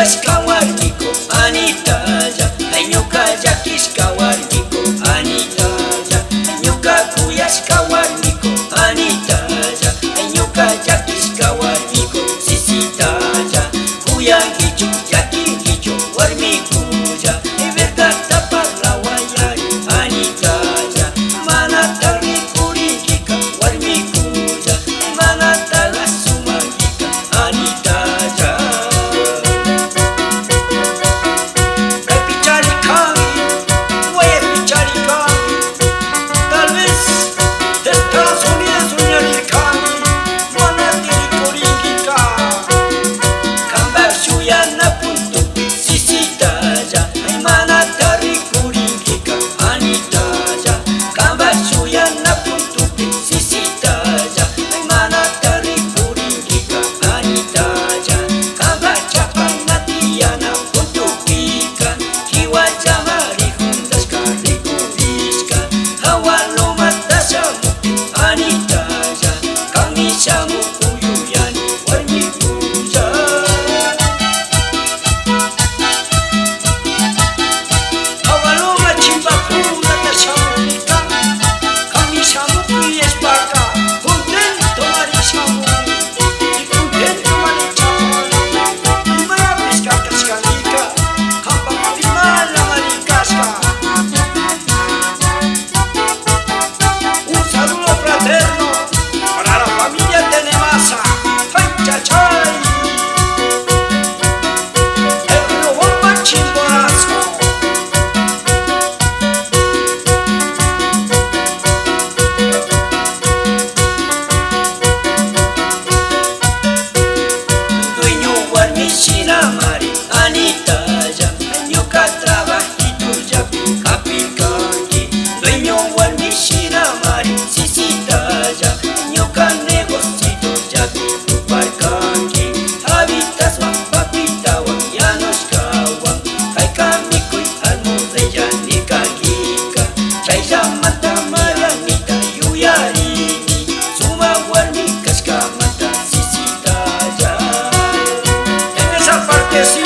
kuyashka warmiko Anitalla, ay ñuka llakishka warmiko Anitalla, ay ñuka kuyashka warmiko Anitalla, ay ñuka llakishka warmiko Sisitalla, kuyankichu llakinkichu warmikulla verdadta parlawayari Anitalla, manata rikurinkiqa warmikulla manata lasumankiqa Anitalla. Shinamari Anitalla, ñuka trabajiturllapi kapirkanki dueño warmi Shinamari Sisitalla, ñuka negociturllapi tuparkanki habitaswan papitawan yanushkawan kaykamikuy almudellaní kankika chayllamanta mayanita yuyarini suma warmi kashkamanta Sisitalla. Que sí.